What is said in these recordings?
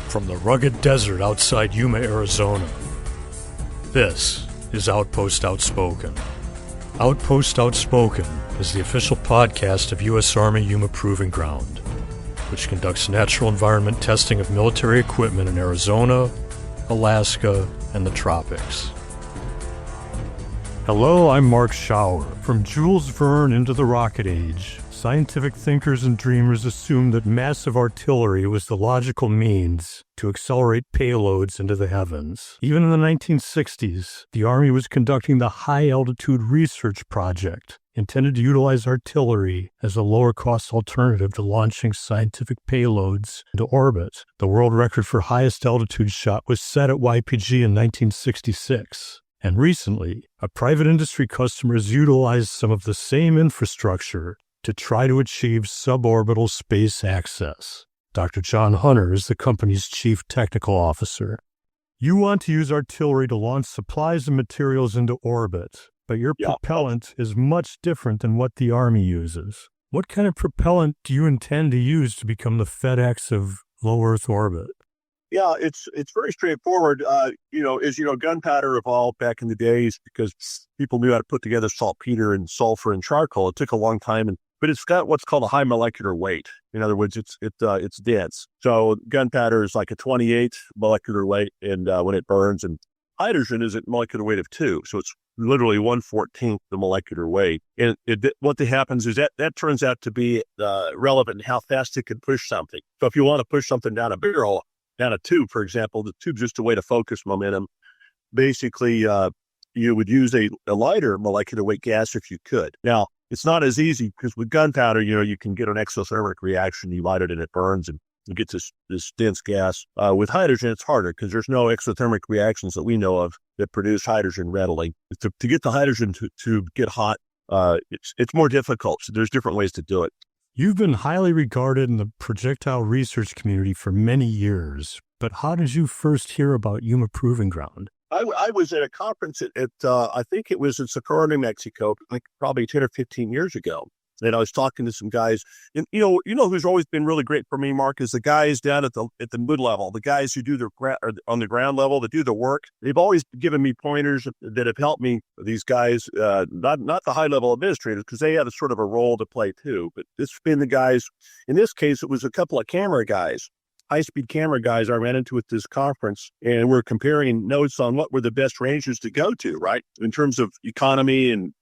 From the rugged desert outside Yuma, Arizona, this is Outpost Outspoken. Outpost Outspoken is the official podcast of U.S. Army Yuma Proving Ground, which conducts natural environment testing of military equipment in Arizona, Alaska, and the tropics. Hello, I'm Mark Schauer. From Jules Verne into the rocket age, scientific thinkers and dreamers assumed that massive artillery was the logical means to accelerate payloads into the heavens. Even in the 1960s, the Army was conducting the High Altitude Research Project, intended to utilize artillery as a lower-cost alternative to launching scientific payloads into orbit. The world record for highest altitude shot was set at YPG in 1966. And recently, a private industry customer has utilized some of the same infrastructure to try to achieve suborbital space access. Dr. John Hunter is the company's chief technical officer. You want to use artillery to launch supplies and materials into orbit, but your propellant is much different than what the Army uses. What kind of propellant do you intend to use to become the FedEx of low Earth orbit? Yeah, it's very straightforward. Gunpowder evolved back in the days because people knew how to put together saltpeter and sulfur and charcoal. It took a long time, but it's got what's called a high molecular weight. In other words, it's dense. So gunpowder is like a 28 molecular weight, and when it burns, and hydrogen is at molecular weight of 2, so it's literally 1/14 the molecular weight. And what happens is that turns out to be relevant in how fast it can push something. So if you want to push something down a barrel, down a tube, for example, the tube's just a way to focus momentum. Basically, you would use a lighter molecular weight gas if you could. Now, it's not as easy because with gunpowder, you can get an exothermic reaction. You light it and it burns and you get this dense gas. With hydrogen, it's harder because there's no exothermic reactions that we know of that produce hydrogen readily. To get the hydrogen to get hot, it's more difficult. So there's different ways to do it. You've been highly regarded in the projectile research community for many years, but how did you first hear about Yuma Proving Ground? I was at a conference at I think it was in Socorro, New Mexico, like probably 10 or 15 years ago. And I was talking to some guys, and you know who's always been really great for me, Mark, is the guys down at the mid level, the guys who do on the ground level that do the work. They've always given me pointers that have helped me. These guys, not the high level administrators, because they had a sort of a role to play too. But it's been the guys. In this case, it was a couple of camera guys, high-speed camera guys I ran into at this conference, and we're comparing notes on what were the best ranges to go to, right, in terms of economy and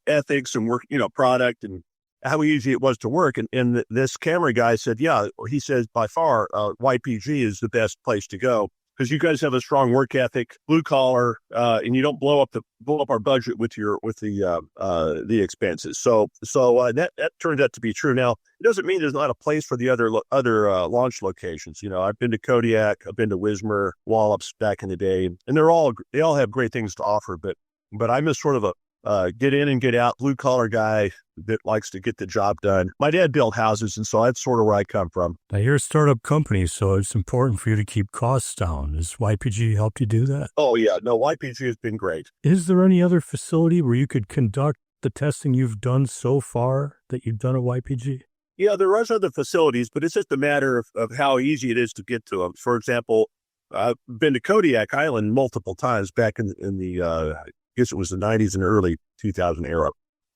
ethics and work, product and how easy it was to work. And this camera guy said, he says by far YPG is the best place to go because you guys have a strong work ethic, blue collar, and you don't blow up our budget with the expenses. So that turned out to be true. Now, it doesn't mean there's not a place for the other launch locations. I've been to Kodiak, I've been to Wismar, Wallops back in the day, and they all have great things to offer. But I'm just sort of a get in and get out, blue collar guy that likes to get the job done. My dad built houses, and so that's sort of where I come from. Now, you're a startup company, so it's important for you to keep costs down. Has YPG helped you do that? Oh, yeah. No, YPG has been great. Is there any other facility where you could conduct the testing you've done so far that you've done at YPG? Yeah, there are other facilities, but it's just a matter of how easy it is to get to them. For example, I've been to Kodiak Island multiple times back in the I guess it was the 90s and early 2000 era.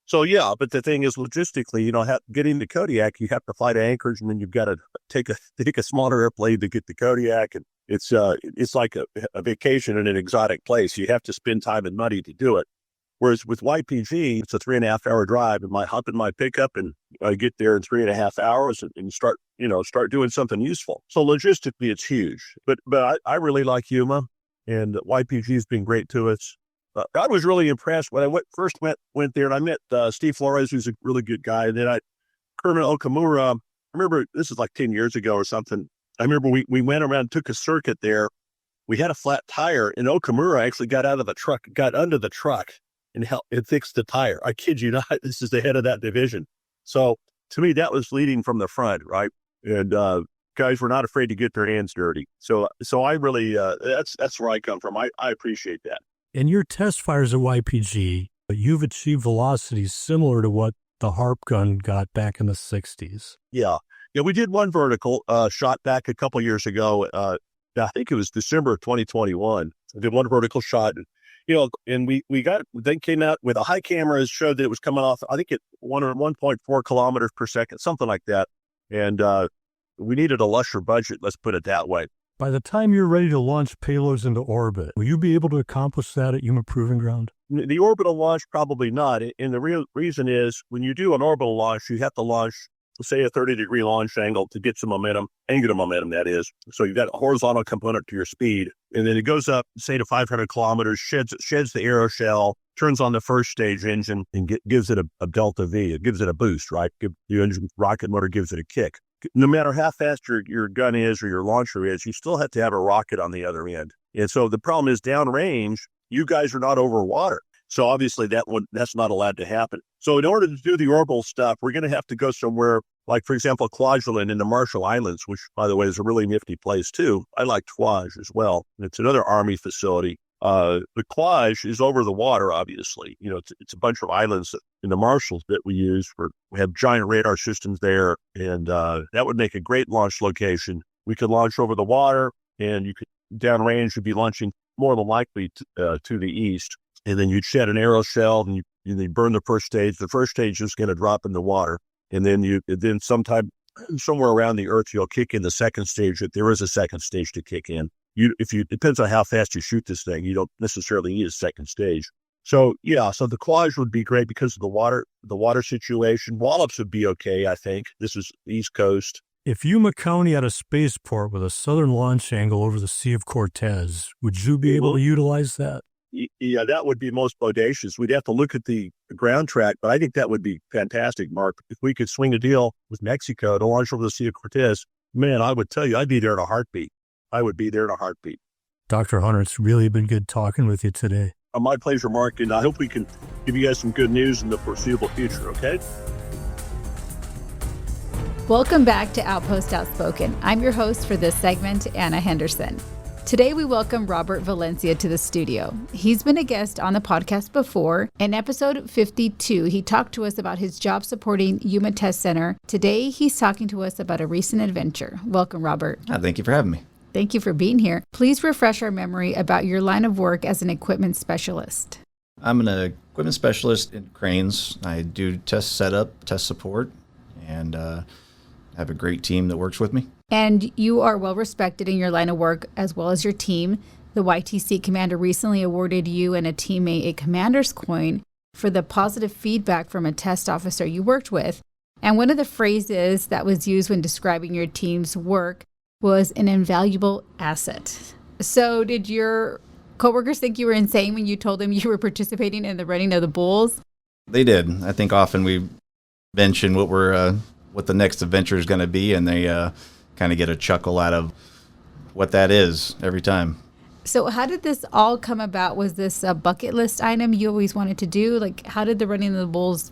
So, yeah, but the thing is logistically, getting to Kodiak, you have to fly to Anchorage, and then you've got to take a smaller airplane to get to Kodiak. And it's like a vacation in an exotic place. You have to spend time and money to do it. Whereas with YPG, it's a 3.5-hour drive, and I hop in my pickup and I get there in 3.5 hours and start doing something useful. So logistically, it's huge. But I really like Yuma, and YPG has been great to us. I was really impressed when I first went there, and I met Steve Flores, who's a really good guy. And then Kermit Okamura, I remember this is like 10 years ago or something. I remember we went around, took a circuit there. We had a flat tire, and Okamura actually got under the truck and fixed the tire. I kid you not, this is the head of that division. So to me, that was leading from the front, right? And guys were not afraid to get their hands dirty. So I really, that's where I come from. I appreciate that. In your test fires at YPG, you've achieved velocities similar to what the HARP gun got back in the 60s. Yeah. Yeah, we did one vertical shot back a couple years ago. I think it was December of 2021. I did one vertical shot, and they came out with a high camera, showed that it was coming off, I think at 1.4 kilometers per second, something like that. And we needed a lusher budget, let's put it that way. By the time you're ready to launch payloads into orbit, will you be able to accomplish that at Human Proving Ground? The orbital launch, probably not. And the real reason is when you do an orbital launch, you have to launch, say, a 30-degree launch angle to get some momentum, angular momentum, that is. So you've got a horizontal component to your speed. And then it goes up, say, to 500 kilometers, sheds the aeroshell, turns on the first stage engine, and gives it a delta V. It gives it a boost, right? The engine rocket motor gives it a kick. No matter how fast your gun is or your launcher is, you still have to have a rocket on the other end. And so the problem is downrange, you guys are not over water. So obviously that's not allowed to happen. So in order to do the orbital stuff, we're going to have to go somewhere like, for example, Kwajalein in the Marshall Islands, which, by the way, is a really nifty place too. I like Kwaj as well. It's another Army facility. The Kwaj is over the water, obviously. It's a bunch of islands in the Marshalls that we have giant radar systems there, and that would make a great launch location. We could launch over the water, and you could downrange, you'd be launching more than likely to the east, and then you'd shed an aeroshell, and you burn the first stage. The first stage is going to drop in the water, and then sometime somewhere around the Earth, you'll kick in the second stage if there is a second stage to kick in. Depends on how fast you shoot this thing. You don't necessarily need a second stage. So the Kwaj would be great because of the water situation. Wallops would be okay, I think. This is the East Coast. If Yuma County had a spaceport with a southern launch angle over the Sea of Cortez, would you be able to utilize that? Yeah, that would be most bodacious. We'd have to look at the ground track, but I think that would be fantastic, Mark. If we could swing a deal with Mexico to launch over the Sea of Cortez, man, I would tell you, I'd be there in a heartbeat. I would be there in a heartbeat. Dr. Hunter, it's really been good talking with you today. My pleasure, Mark, and I hope we can give you guys some good news in the foreseeable future, okay? Welcome back to Outpost Outspoken. I'm your host for this segment, Anna Henderson. Today we welcome Robert Valencia to the studio. He's been a guest on the podcast before. In episode 52, he talked to us about his job supporting Yuma Test Center. Today, he's talking to us about a recent adventure. Welcome, Robert. Thank you for having me. Thank you for being here. Please refresh our memory about your line of work as an equipment specialist. I'm an equipment specialist in cranes. I do test setup, test support, and have a great team that works with me. And you are well respected in your line of work as well as your team. The YTC commander recently awarded you and a teammate a commander's coin for the positive feedback from a test officer you worked with. And one of the phrases that was used when describing your team's work was an invaluable asset. So did your coworkers think you were insane when you told them you were participating in the running of the bulls? They did. I think often we mention what the next adventure is going to be, and they kind of get a chuckle out of what that is every time. So how did this all come about? Was this a bucket list item you always wanted to do? Like, how did the running of the bulls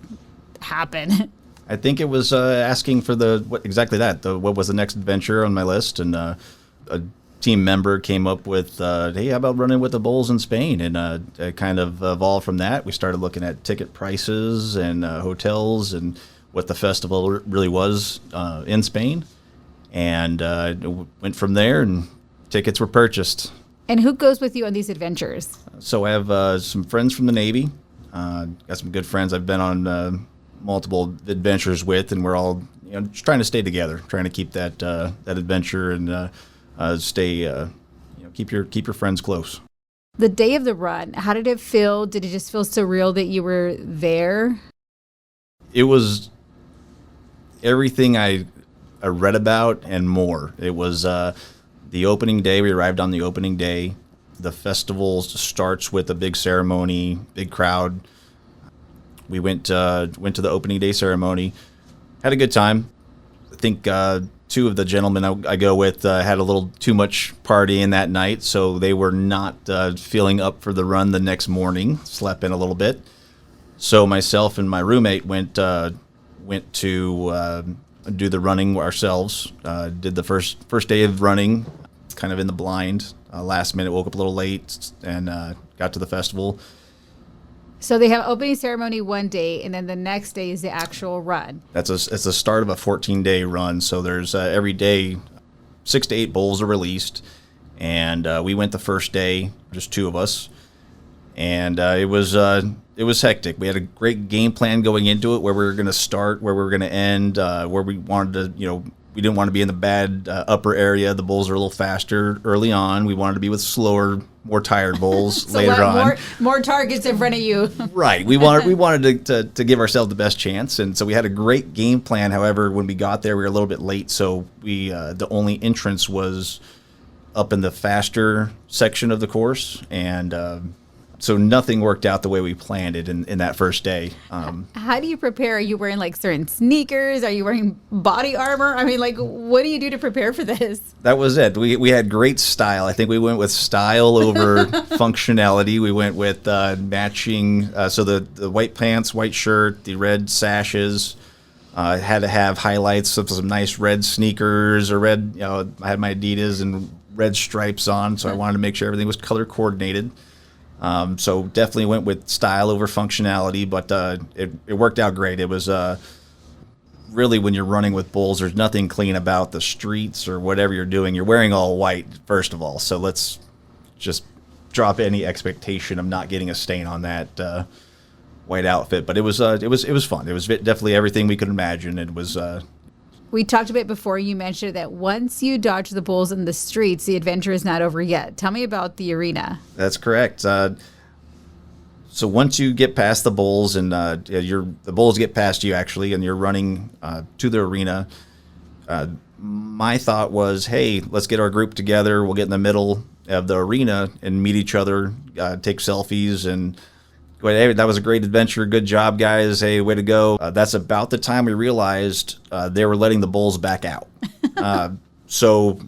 happen? I think it was asking for what was the next adventure on my list, and a team member came up with, hey, how about running with the bulls in Spain? And it kind of evolved from that. We started looking at ticket prices and hotels and what the festival really was in Spain, and went from there, and tickets were purchased. And who goes with you on these adventures? So I have some friends from the Navy, got some good friends I've been on multiple adventures with, and we're all just trying to stay together, trying to keep that adventure and stay keep your friends close. The day of the run, how did it feel? Did it just feel surreal that you were there? It was everything I read about and more. It was the opening day. We arrived on the opening day. The festival starts with a big ceremony, big crowd. We went to the opening day ceremony, had a good time. I think two of the gentlemen I go with had a little too much partying that night, so they were not feeling up for the run the next morning. Slept in a little bit. So myself and my roommate went to do the running ourselves. Did the first day of running, kind of in the blind. Last minute, woke up a little late and got to the festival. So they have opening ceremony one day, and then the next day is the actual run. It's the start of a 14-day run. So there's every day 6 to 8 bulls are released, and we went the first day, just 2 of us, and it was hectic. We had a great game plan going into it, where we were going to start, where we were going to end, where we wanted to, we didn't want to be in the bad upper area. The bulls are a little faster early on. We wanted to be with slower, more tired bulls later on. More targets in front of you. Right. We wanted to give ourselves the best chance, and so we had a great game plan. However, when we got there, we were a little bit late, so we the only entrance was up in the faster section of the course, and so nothing worked out the way we planned it in that first day. How do you prepare? Are you wearing like certain sneakers? Are you wearing body armor? I mean, like, what do you do to prepare for this? That was it. We had great style. I think we went with style over functionality. We went with matching. So the white pants, white shirt, the red sashes. Had to have highlights of some nice red sneakers or red. I had my Adidas and red stripes on, so I wanted to make sure everything was color coordinated. So definitely went with style over functionality, but it worked out great. It was really, when you're running with bulls, there's nothing clean about the streets or whatever you're doing. You're wearing all white, first of all, so let's just drop any expectation of not getting a stain on that white outfit. But it was fun. It was definitely everything we could imagine. It was. We talked a bit before. You mentioned that once you dodge the bulls in the streets, the adventure is not over yet. Tell me about the arena. That's correct. So once you get past the bulls and the bulls get past you, actually, and you're running to the arena, my thought was, hey, let's get our group together. We'll get in the middle of the arena and meet each other, take selfies, and go, hey, that was a great adventure. Good job, guys. Hey, way to go. That's about the time we realized they were letting the bulls back out. So,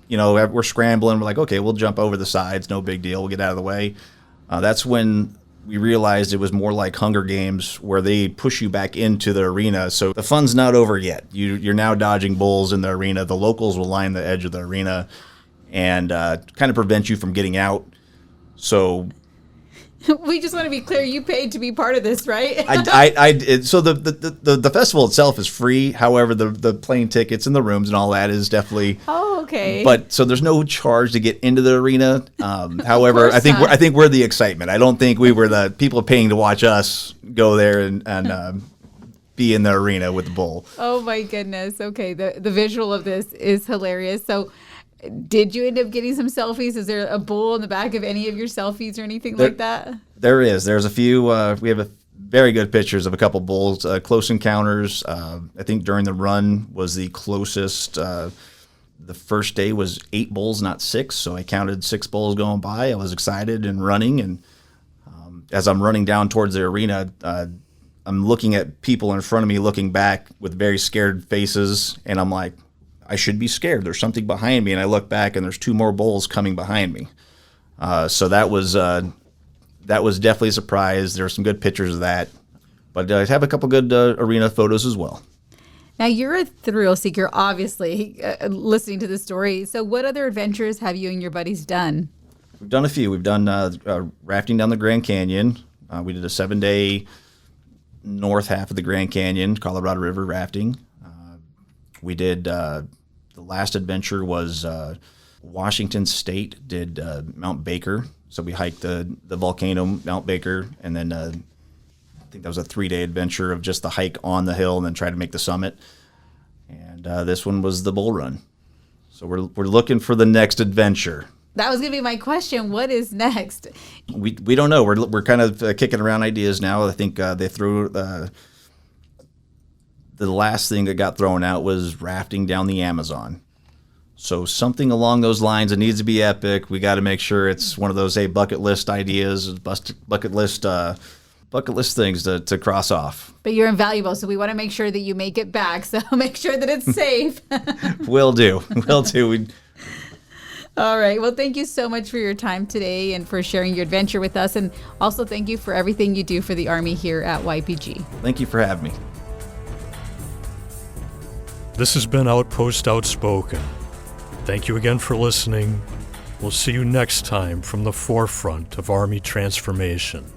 we're scrambling. We're like, okay, we'll jump over the sides. No big deal. We'll get out of the way. That's when we realized it was more like Hunger Games, where they push you back into the arena. So the fun's not over yet. You're now dodging bulls in the arena. The locals will line the edge of the arena and kind of prevent you from getting out. So we just want to be clear. You paid to be part of this, right? So the festival itself is free. However, the plane tickets and the rooms and all that is definitely. Oh, okay. But so there's no charge to get into the arena. However, I think we're the excitement. I don't think we were the people paying to watch us go there and be in the arena with the bull. Oh my goodness. Okay, the visual of this is hilarious. So, did you end up getting some selfies? Is there a bull in the back of any of your selfies or anything like that? There is. There's a few. We have very good pictures of a couple bulls. Close encounters. I think during the run was the closest. The first day was 8 bulls, not 6. So I counted 6 bulls going by. I was excited and running. And as I'm running down towards the arena, I'm looking at people in front of me looking back with very scared faces. And I'm like, I should be scared. There's something behind me, and I look back, and there's 2 more bulls coming behind me. So that was definitely a surprise. There were some good pictures of that, but I have a couple good arena photos as well. Now, you're a thrill seeker, obviously, listening to the story. So what other adventures have you and your buddies done? We've done a few. We've done rafting down the Grand Canyon. We did a 7-day north half of the Grand Canyon, Colorado River rafting. We did the last adventure was Washington State did Mount Baker. So we hiked the volcano, Mount Baker, and then I think that was a 3-day adventure of just the hike on the hill and then try to make the summit. And this one was the bull run. So we're looking for the next adventure. That was going to be my question. What is next? We don't know. We're kind of kicking around ideas now. I think they threw the last thing that got thrown out was rafting down the Amazon. So something along those lines. It needs to be epic. We got to make sure it's one of those bucket list ideas, bucket list things to cross off. But you're invaluable, so we want to make sure that you make it back. So make sure that it's safe. Will do. All right. Well, thank you so much for your time today and for sharing your adventure with us. And also thank you for everything you do for the Army here at YPG. Thank you for having me. This has been Outpost Outspoken. Thank you again for listening. We'll see you next time from the forefront of Army transformation.